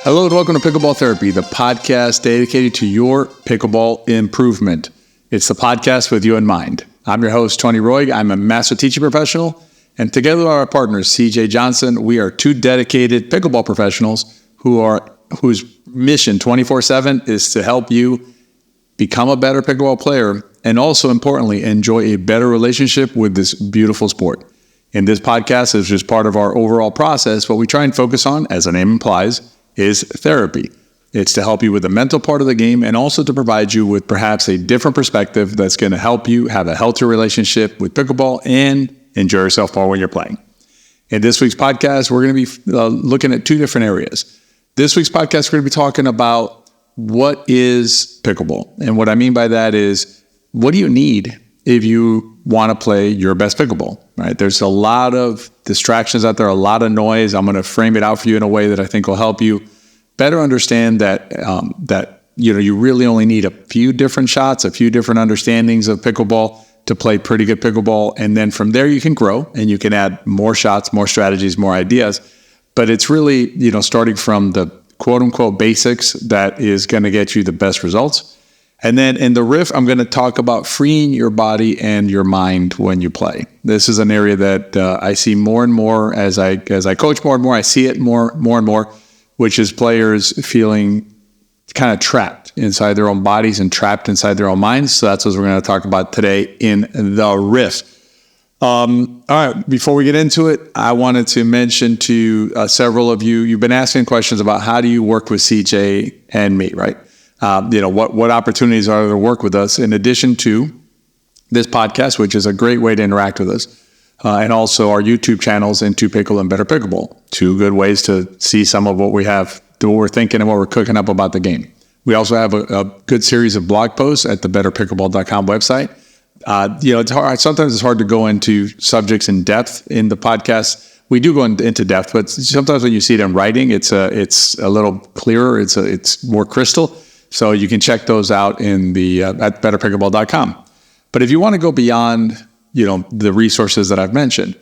Hello and welcome to Pickleball Therapy, the podcast dedicated to your pickleball improvement. It's the podcast with you in mind. I'm your host, Tony Roig. I'm a master teaching professional, and together with our partner, CJ Johnson, we are two dedicated pickleball professionals whose mission 24/7 is to help you become a better pickleball player and also, importantly, enjoy a better relationship with this beautiful sport. And this podcast is just part of our overall process. What we try and focus on, as the name implies, is therapy. It's to help you with the mental part of the game and also to provide you with perhaps a different perspective that's going to help you have a healthier relationship with pickleball and enjoy yourself more when you're playing. In this week's podcast, we're going to be looking at two different areas. This week's podcast, we're going to be talking about what is pickleball. And what I mean by that is, what do you need if you want to play your best pickleball, right? There's a lot of distractions out there, a lot of noise. I'm going to frame it out for you in a way that I think will help you better understand that you really only need a few different shots, a few different understandings of pickleball to play pretty good pickleball. And then from there you can grow and you can add more shots, more strategies, more ideas. But it's really, starting from the quote unquote basics that is going to get you the best results. And then in the riff, I'm going to talk about freeing your body and your mind when you play. This is an area that I see more and more as I coach more and more. I see it more and more, which is players feeling kind of trapped inside their own bodies and trapped inside their own minds. So that's what we're going to talk about today in the riff. All right, before we get into it, I wanted to mention to several of you, you've been asking questions about how do you work with CJ and me, right? What opportunities are there to work with us in addition to this podcast, which is a great way to interact with us, and also our YouTube channels, Into Pickle and Better Pickleball. Two good ways to see some of what we have, what we're thinking and what we're cooking up about the game. We also have a good series of blog posts at the betterpickleball.com website. It's hard. Sometimes it's hard to go into subjects in depth in the podcast. We do go into depth, but sometimes when you see it in writing, it's a little clearer. It's more crystal. So you can check those out in the at betterpickleball.com. But if you want to go beyond, the resources that I've mentioned,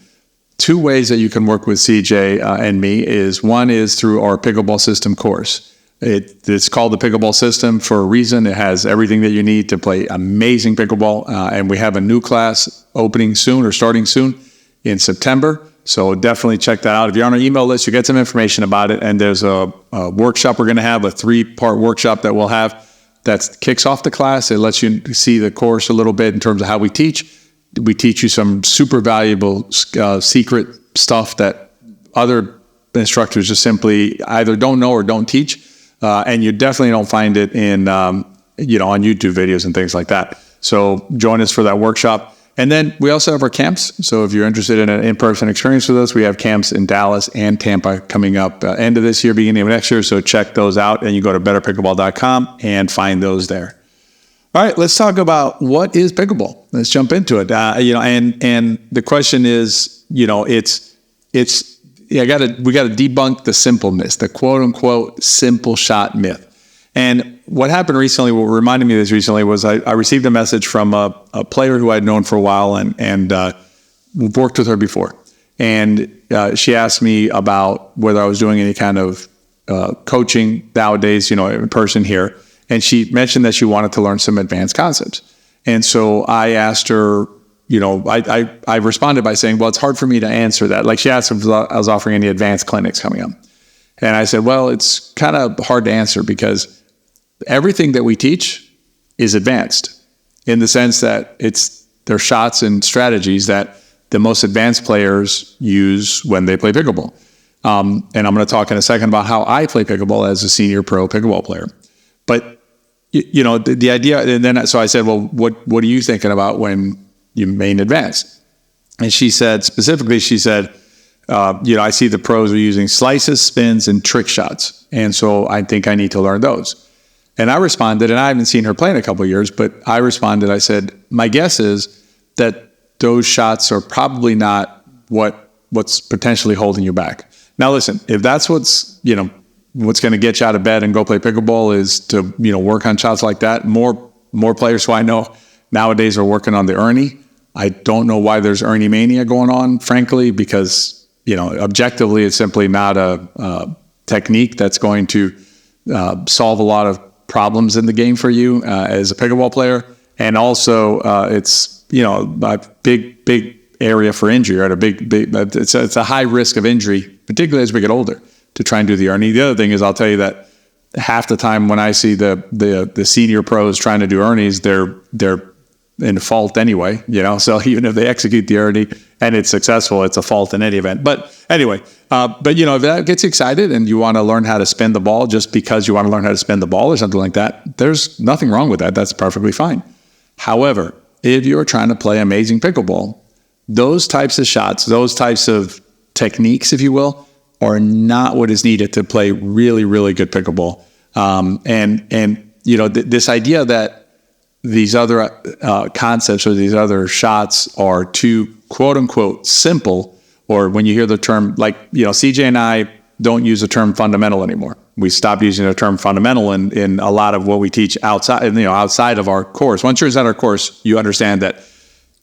two ways that you can work with CJ and me is one is through our pickleball system course. It's called the Pickleball System for a reason. It has everything that you need to play amazing pickleball. And we have a new class opening soon or starting soon in September. So definitely check that out. If you're on our email list, you get some information about it. And there's a workshop we're going to have, a 3-part workshop that we'll have that kicks off the class. It lets you see the course a little bit in terms of how we teach. We teach you some super valuable secret stuff that other instructors just simply either don't know or don't teach. And you definitely don't find it in, on YouTube videos and things like that. So join us for that workshop. And then we also have our camps. So if you're interested in an in-person experience with us, we have camps in Dallas and Tampa coming up end of this year, beginning of next year. So check those out and you go to betterpickleball.com and find those there. All right, let's talk about what is pickleball. Let's jump into it. And the question is, we got to debunk the simple myth, the quote unquote simple shot myth. And what happened recently, what reminded me of this recently was I received a message from a player who I'd known for a while and worked with her before. And she asked me about whether I was doing any kind of coaching nowadays, in person here. And she mentioned that she wanted to learn some advanced concepts. And so I asked her, I responded by saying, well, it's hard for me to answer that. Like she asked if I was offering any advanced clinics coming up. And I said, well, it's kind of hard to answer because everything that we teach is advanced in the sense that they're shots and strategies that the most advanced players use when they play pickleball. And I'm going to talk in a second about how I play pickleball as a senior pro pickleball player. But, the idea, and then so I said, well, what are you thinking about when you main advance? And she said, I see the pros are using slices, spins, and trick shots. And so I think I need to learn those. And I responded, and I haven't seen her play in a couple of years, but I responded, I said, my guess is that those shots are probably not what's potentially holding you back. Now, listen, if that's what's going to get you out of bed and go play pickleball is to, work on shots like that, more players who I know nowadays are working on the Ernie. I don't know why there's Ernie mania going on, frankly, because, objectively, it's simply not a technique that's going to solve a lot of problems in the game for you as a pickleball player. And also, it's, a big area for injury, right? It's a high risk of injury, particularly as we get older, to try and do the Ernie. The other thing is, I'll tell you that half the time when I see the senior pros trying to do Ernies, they're in fault anyway, so even if they execute the Ernie and it's successful, it's a fault in any event. But anyway, if that gets you excited and you want to learn how to spin the ball just because you want to learn how to spin the ball or something like that, there's nothing wrong with that. That's perfectly fine. However, if you're trying to play amazing pickleball, those types of shots, those types of techniques, if you will, are not what is needed to play really, really good pickleball. This idea that these other concepts or these other shots are too quote unquote simple, or when you hear the term, like, CJ and I don't use the term fundamental anymore. We stopped using the term fundamental in a lot of what we teach outside of our course. Once you're inside our course, you understand that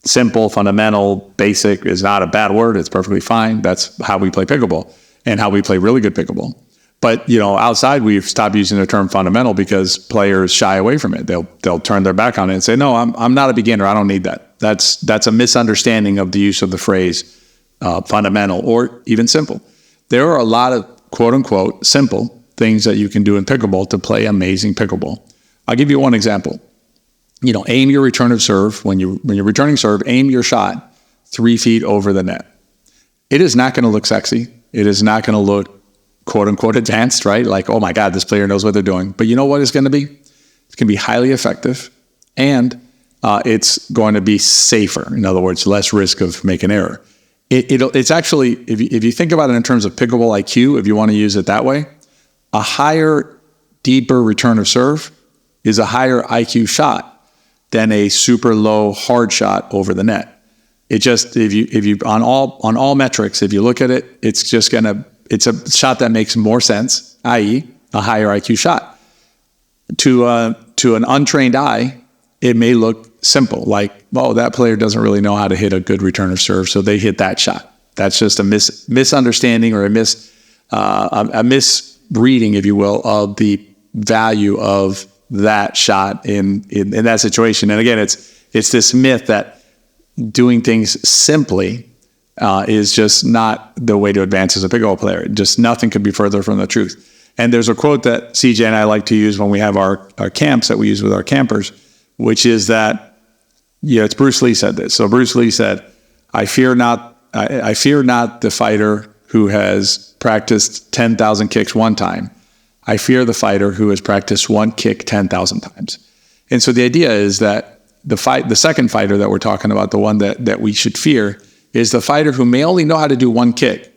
simple, fundamental, basic is not a bad word. It's perfectly fine. That's how we play pickleball and how we play really good pickleball. But, outside, we've stopped using the term fundamental because players shy away from it. They'll turn their back on it and say, no, I'm not a beginner. I don't need that. That's a misunderstanding of the use of the phrase fundamental or even simple. There are a lot of quote unquote simple things that you can do in pickleball to play amazing pickleball. I'll give you one example. Aim your return of serve. When you're returning serve, aim your shot 3 feet over the net. It is not going to look sexy. It is not going to look quote unquote advanced, right? Like, oh my God, this player knows what they're doing. But you know what it's going to be? It's going to be highly effective, and it's going to be safer. In other words, less risk of making error. It's actually, if you think about it in terms of pickleball IQ, if you want to use it that way, a higher, deeper return of serve is a higher IQ shot than a super low hard shot over the net. It just, if you on all metrics, if you look at it, it's a shot that makes more sense, i.e., a higher IQ shot. To an untrained eye, it may look simple, like, oh, that player doesn't really know how to hit a good return of serve, so they hit that shot. That's just a misunderstanding or a misreading, if you will, of the value of that shot in that situation. And again, it's this myth that doing things simply is just not the way to advance as a pickleball player. Just nothing could be further from the truth. And there's a quote that CJ and I like to use when we have our camps that we use with our campers, which is that, it's Bruce Lee said this. So Bruce Lee said, I fear not the fighter who has practiced 10,000 kicks one time. I fear the fighter who has practiced one kick 10,000 times. And so the idea is that the second fighter that we're talking about, the one that we should fear, is the fighter who may only know how to do one kick,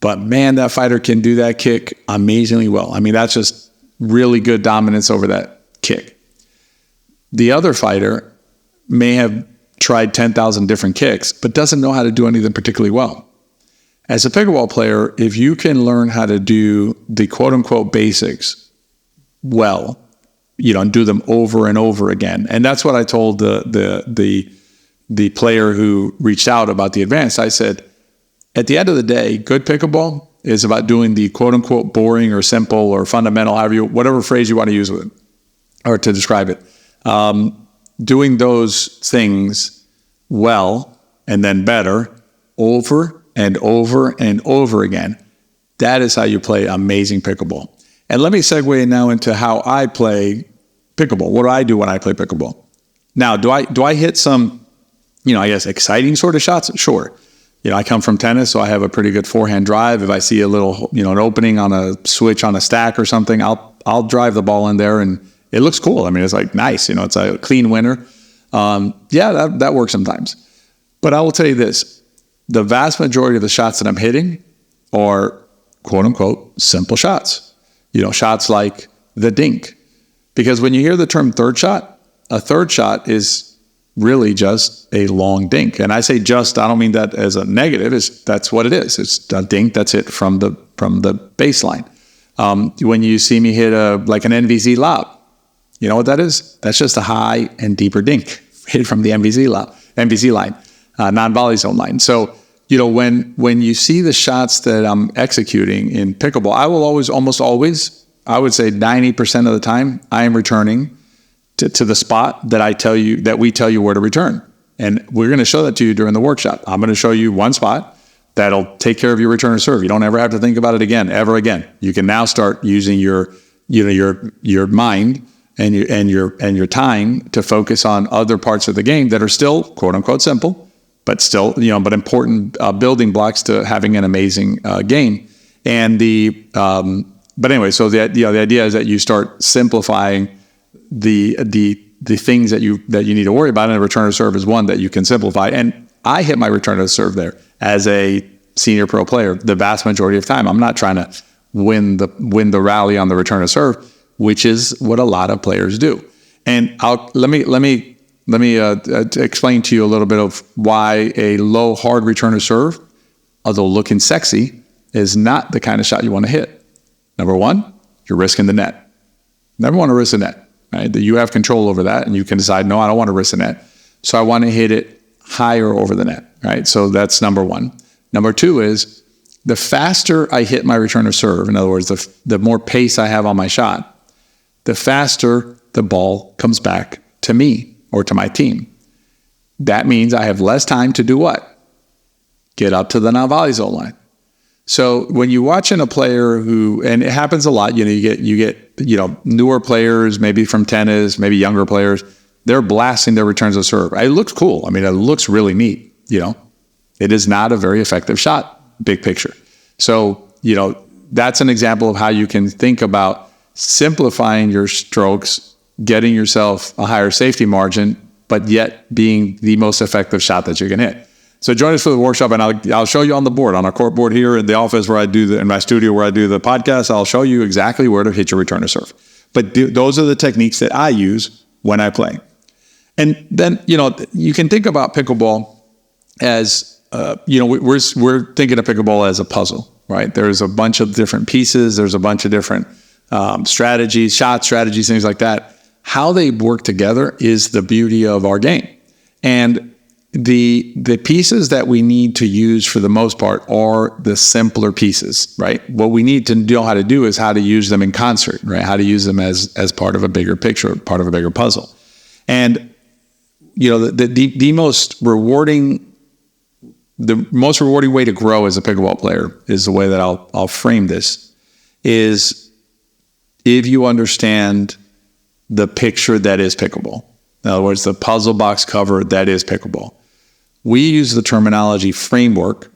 but man, that fighter can do that kick amazingly well. I mean, that's just really good dominance over that kick. The other fighter may have tried 10,000 different kicks, but doesn't know how to do any of them particularly well. As a pickleball player, if you can learn how to do the quote unquote basics well, and do them over and over again. And that's what I told the player who reached out about the advanced. I said, at the end of the day, good pickleball is about doing the quote unquote boring or simple or fundamental, whatever phrase you want to use with it or to describe it. Doing those things well and then better over and over and over again. That is how you play amazing pickleball. And let me segue now into how I play pickleball. What do I do when I play pickleball? Now, do I hit some, I guess exciting sort of shots? Sure. I come from tennis, so I have a pretty good forehand drive. If I see a little, an opening on a switch on a stack or something, I'll drive the ball in there and it looks cool. I mean, it's like nice, it's a clean winner. That works sometimes. But I will tell you this, the vast majority of the shots that I'm hitting are quote unquote simple shots, shots like the dink. Because when you hear the term third shot, a third shot is really just a long dink. And I say just, I don't mean that as a negative, that's what it is. It's a dink that's hit from the baseline. When you see me hit like an NVZ lob, you know what that is? That's just a high and deeper dink hit from the NVZ line, non-volley zone line. So, when you see the shots that I'm executing in pickleball, I will almost always, I would say 90% of the time, I am returning to the spot that we tell you where to return. And we're going to show that to you during the workshop. I'm going to show you one spot that'll take care of your return or serve. You don't ever have to think about it ever again. You can now start using your mind and your time to focus on other parts of the game that are still quote unquote simple, but still but important building blocks to having an amazing game. And but anyway, so the idea is that you start simplifying the things that you need to worry about, and a return or serve is one that you can simplify. And I hit my return or serve there as a senior pro player the vast majority of time. I'm not trying to win the rally on the return or serve, which is what a lot of players do. And let me explain to you a little bit of why a low hard return or serve, although looking sexy, is not the kind of shot you want to hit. Number one, you're risking the net. Never want to risk the net. Right? That you have control over that, and you can decide, no, I don't want to risk the net. So I want to hit it higher over the net, right? So that's number one. Number two is the faster I hit my return or serve, in other words, the more pace I have on my shot, the faster the ball comes back to me or to my team. That means I have less time to do what? Get up to the non-volley zone line. So when you're watching a player who, and it happens a lot, you get newer players, maybe from tennis, maybe younger players, they're blasting their returns of serve. It looks cool. I mean, it looks really neat. It is not a very effective shot, big picture. So, that's an example of how you can think about simplifying your strokes, getting yourself a higher safety margin, but yet being the most effective shot that you can hit. So join us for the workshop, and I'll show you on the board, on our court board here in the office where I do in my studio where I do the podcast. I'll show you exactly where to hit your return or serve. But those are the techniques that I use when I play. And then, you can think about pickleball as, we're thinking of pickleball as a puzzle, right? There's a bunch of different pieces. There's a bunch of different strategies, shot strategies, things like that. How they work together is the beauty of our game. And the pieces that we need to use for the most part are the simpler pieces, right? What we need to know how to do is how to use them in concert, right? How to use them as part of a bigger picture, part of a bigger puzzle. And the most rewarding way to grow as a pickleball player is the way that I'll frame this, is if you understand the picture that is pickleball. In other words, the puzzle box cover that is pickleball. We use the terminology framework,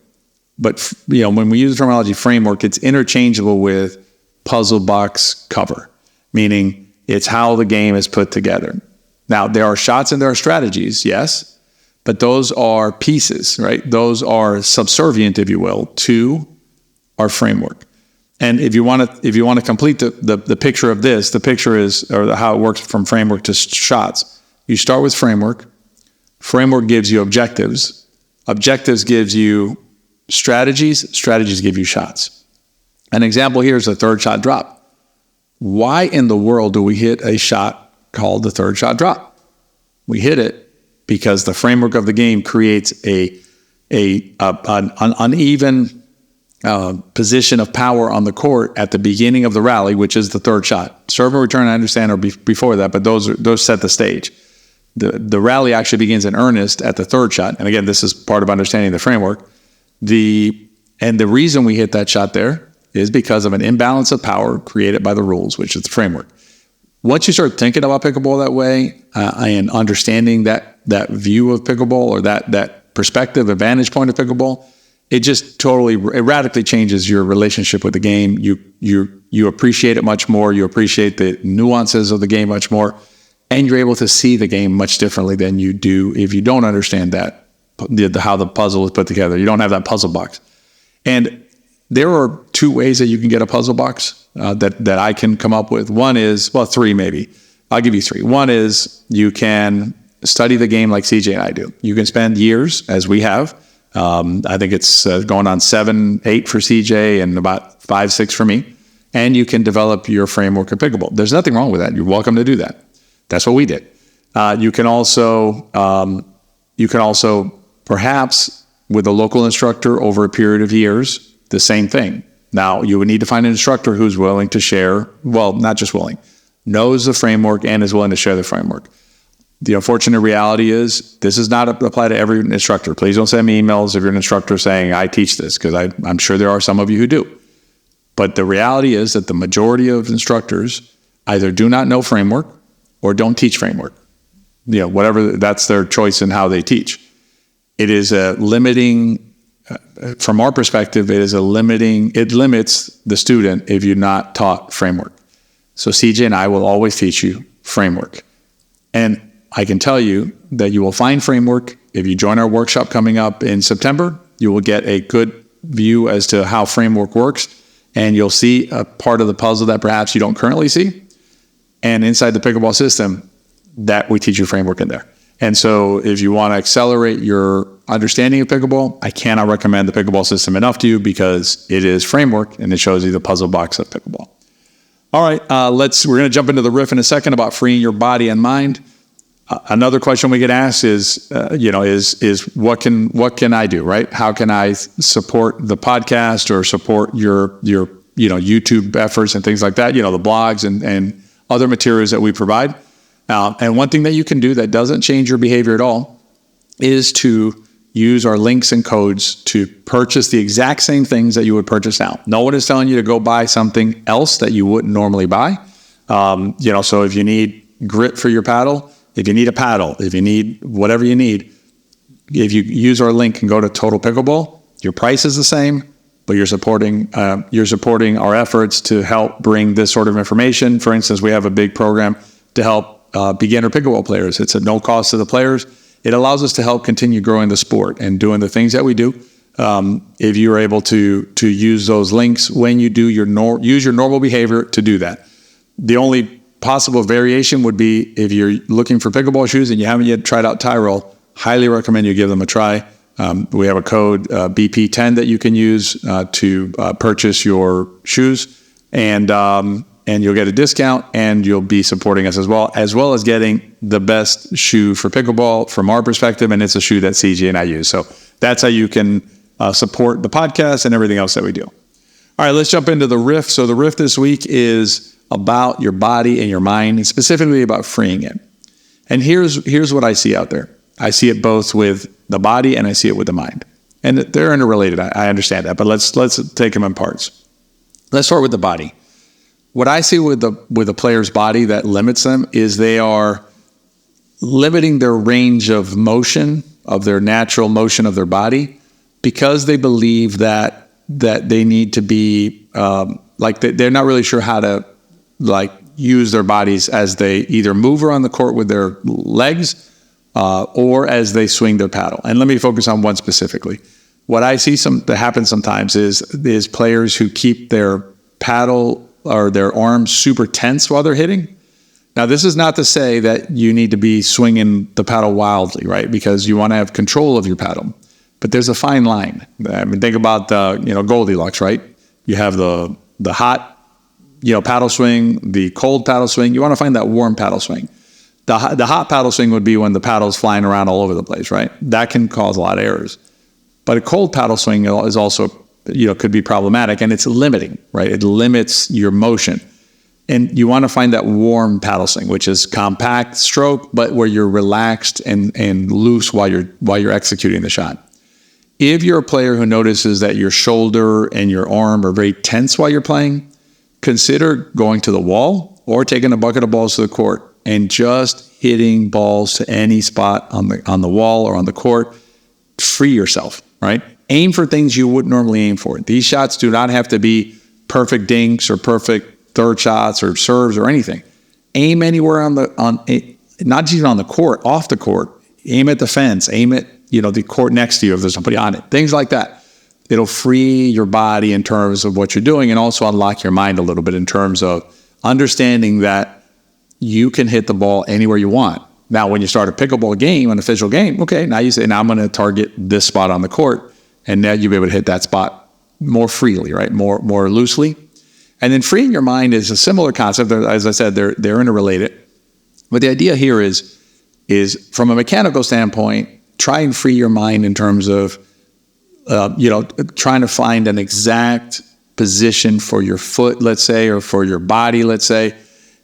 but when we use the terminology framework, it's interchangeable with puzzle box cover, meaning it's how the game is put together. Now, there are shots and there are strategies, yes, but those are pieces, right? Those are subservient, if you will, to our framework. And if you want to complete the picture of this, the picture is, or how it works from framework to shots. You start with framework. Framework gives you objectives. Objectives gives you strategies. Strategies give you shots. An example here is the third shot drop. Why in the world do we hit a shot called the third shot drop? We hit it because the framework of the game creates an uneven position of power on the court at the beginning of the rally, which is the third shot. Serve and return, I understand, are before that, but those set the stage. The rally actually begins in earnest at the third shot. And again, this is part of understanding the framework. The reason we hit that shot there is because of an imbalance of power created by the rules, which is the framework. Once you start thinking about pickleball that way, and understanding that view of pickleball, or that perspective, a vantage point of pickleball, it just it radically changes your relationship with the game. You appreciate it much more. You appreciate the nuances of the game much more. And you're able to see the game much differently than you do if you don't understand that, how the puzzle is put together. You don't have that puzzle box. And there are two ways that you can get a puzzle box that I can come up with. One is, three maybe. I'll give you three. One is you can study the game like CJ and I do. You can spend years, as we have. I think it's going on 7, 8 for CJ and about 5, 6 for me. And you can develop your framework of pickleball. There's nothing wrong with that. You're welcome to do that. That's what we did. You can also perhaps with a local instructor over a period of years, the same thing. Now, you would need to find an instructor who's willing to share, well, not just willing, knows the framework and is willing to share the framework. The unfortunate reality is this does not apply to every instructor. Please don't send me emails if you're an instructor saying, I teach this, because I'm sure there are some of you who do. But the reality is that the majority of instructors either do not know framework or don't teach framework. Whatever, that's their choice in how they teach. It is a limiting, from our perspective, it limits the student if you're not taught framework. So CJ and I will always teach you framework. And I can tell you that you will find framework. If you join our workshop coming up in September, you will get a good view as to how framework works, and you'll see a part of the puzzle that perhaps you don't currently see. And inside the pickleball system, that we teach you framework in there. And so if you want to accelerate your understanding of pickleball, I cannot recommend the pickleball system enough to you, because it is framework and it shows you the puzzle box of pickleball. All right, we're going to jump into the riff in a second about freeing your body and mind. Another question we get asked is what can I do, right? How can I support the podcast or support your YouTube efforts and things like that? The blogs and other materials that we provide. And one thing that you can do that doesn't change your behavior at all is to use our links and codes to purchase the exact same things that you would purchase now. No one is telling you to go buy something else that you wouldn't normally buy. So if you need grip for your paddle, if you need a paddle, if you need whatever you need, if you use our link and go to Total Pickleball, your price is the same, but you're supporting our efforts to help bring this sort of information. For instance, we have a big program to help beginner pickleball players. It's at no cost to the players. It allows us to help continue growing the sport and doing the things that we do. If you're able to use those links when you do use your normal behavior to do that. The only possible variation would be if you're looking for pickleball shoes and you haven't yet tried out Tyrol, highly recommend you give them a try. We have a code BP10 that you can use to purchase your shoes, and you'll get a discount, and you'll be supporting us as well as getting the best shoe for pickleball from our perspective, and it's a shoe that CJ and I use. So that's how you can support the podcast and everything else that we do. All right, let's jump into the riff. So the riff this week is about your body and your mind, and specifically about freeing it. And here's what I see out there. I see it both with the body and I see it with the mind. And they're interrelated. I understand that, but let's take them in parts. Let's start with the body. What I see with the player's body that limits them is they are limiting their range of motion, of their natural motion of their body, because they believe that they need to be they're not really sure how to use their bodies as they either move around the court with their legs or as they swing their paddle. And let me focus on one specifically. What I see that happens sometimes is players who keep their paddle or their arms super tense while they're hitting. Now, this is not to say that you need to be swinging the paddle wildly, right? Because you want to have control of your paddle. But there's a fine line. I mean, think about Goldilocks, right? You have the hot paddle swing, the cold paddle swing. You want to find that warm paddle swing. The hot paddle swing would be when the paddle's flying around all over the place, right? That can cause a lot of errors. But a cold paddle swing is also, could be problematic, and it's limiting, right? It limits your motion. And you want to find that warm paddle swing, which is compact stroke, but where you're relaxed and loose while you're executing the shot. If you're a player who notices that your shoulder and your arm are very tense while you're playing, consider going to the wall or taking a bucket of balls to the court and just hitting balls to any spot on the wall or on the court. Free yourself, right? Aim for things you wouldn't normally aim for. These shots do not have to be perfect dinks or perfect third shots or serves or anything. Aim anywhere not even on the court, off the court. Aim at the fence. Aim at the court next to you if there's somebody on it. Things like that. It'll free your body in terms of what you're doing, and also unlock your mind a little bit in terms of understanding that you can hit the ball anywhere you want. Now, when you start a pickleball game, an official game, okay, now you say, now I'm going to target this spot on the court, and now you'll be able to hit that spot more freely, right? More loosely. And then freeing your mind is a similar concept. As I said, they're interrelated. But the idea here is from a mechanical standpoint, try and free your mind in terms of trying to find an exact position for your foot, let's say, or for your body, let's say.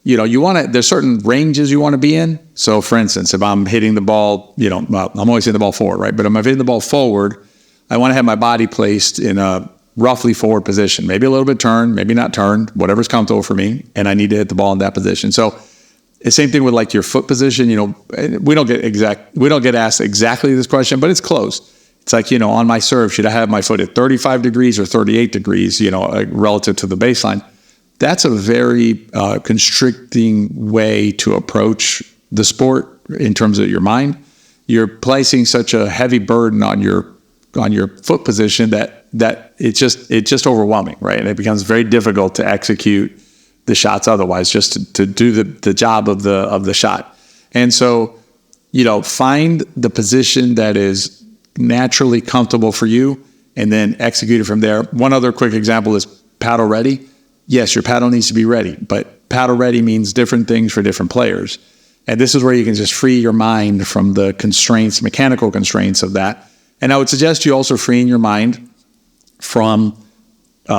There's certain ranges you want to be in. So for instance, if I'm hitting the ball, I'm always hitting the ball forward, right? But if I'm hitting the ball forward, I want to have my body placed in a roughly forward position, maybe a little bit turned, maybe not turned, whatever's comfortable for me. And I need to hit the ball in that position. So the same thing with like your foot position. We don't get asked exactly this question, but it's close. It's like, on my serve, should I have my foot at 35 degrees or 38 degrees, relative to the baseline? That's a very constricting way to approach the sport in terms of your mind. You're placing such a heavy burden on your foot position that it's just overwhelming, right? And it becomes very difficult to execute the shots otherwise, just to do the job of the shot. And so, find the position that is naturally comfortable for you and then execute it from there. One other quick example is paddle ready. Yes, your paddle needs to be ready, but paddle ready means different things for different players. And this is where you can just free your mind from the constraints, mechanical constraints of that. And I would suggest you also freeing your mind from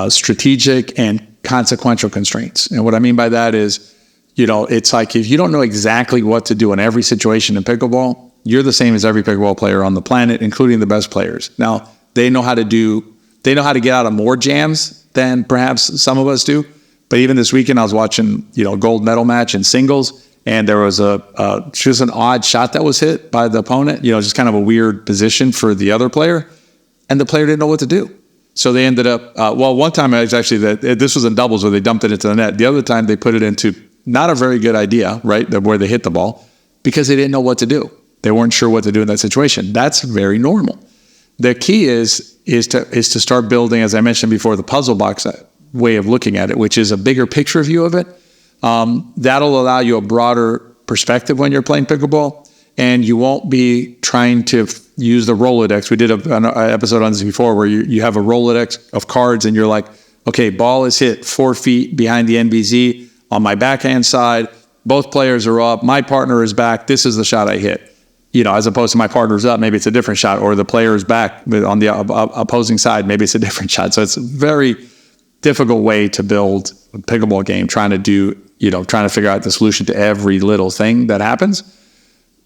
strategic and consequential constraints. And what I mean by that is, it's like if you don't know exactly what to do in every situation in pickleball, you're the same as every pickleball player on the planet, including the best players. Now, they know how to get out of more jams than perhaps some of us do. But even this weekend, I was watching, a gold medal match in singles, and there was just an odd shot that was hit by the opponent, just kind of a weird position for the other player, and the player didn't know what to do. So they ended up, one time it was actually this was in doubles where they dumped it into the net. The other time they put it into not a very good idea, right, where they hit the ball, because they didn't know what to do. They weren't sure what to do in that situation. That's very normal. The key is to start building, as I mentioned before, the puzzle box way of looking at it, which is a bigger picture view of it. That'll allow you a broader perspective when you're playing pickleball, and you won't be trying to use the Rolodex. We did an episode on this before where you have a Rolodex of cards and you're like, okay, ball is hit 4 feet behind the NBZ on my backhand side. Both players are up. My partner is back. This is the shot I hit. As opposed to my partner's up, maybe it's a different shot, or the player is back on the opposing side, maybe it's a different shot. So it's a very difficult way to build a pickleball game, trying to figure out the solution to every little thing that happens.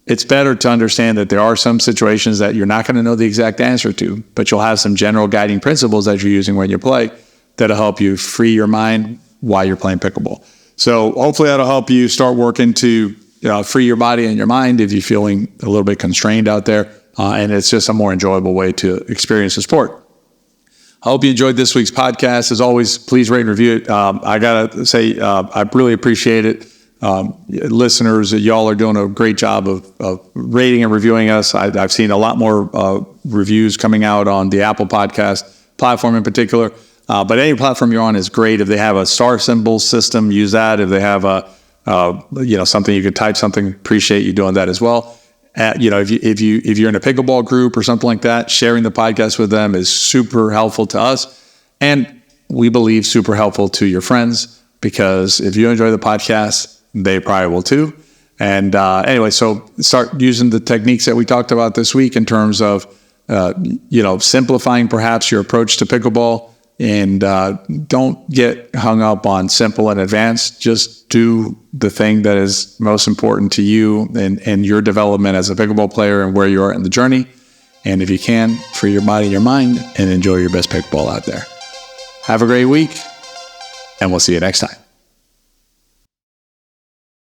It's better to understand that there are some situations that you're not going to know the exact answer to, but you'll have some general guiding principles that you're using when you play that'll help you free your mind while you're playing pickleball. So hopefully that'll help you start working to free your body and your mind if you're feeling a little bit constrained out there. And it's just a more enjoyable way to experience the sport. I hope you enjoyed this week's podcast. As always, please rate and review it. I got to say, I really appreciate it. Listeners, y'all are doing a great job of rating and reviewing us. I've seen a lot more reviews coming out on the Apple Podcast platform in particular. But any platform you're on is great. If they have a star symbol system, use that. If they have something you could type something, appreciate you doing that as well. If you're in a pickleball group or something like that, sharing the podcast with them is super helpful to us, and we believe super helpful to your friends, because if you enjoy the podcast, they probably will too. And anyway, so start using the techniques that we talked about this week in terms of simplifying perhaps your approach to pickleball. And don't get hung up on simple and advanced. Just do the thing that is most important to you and your development as a pickleball player and where you are in the journey. And if you can, free your body and your mind and enjoy your best pickleball out there. Have a great week, and we'll see you next time.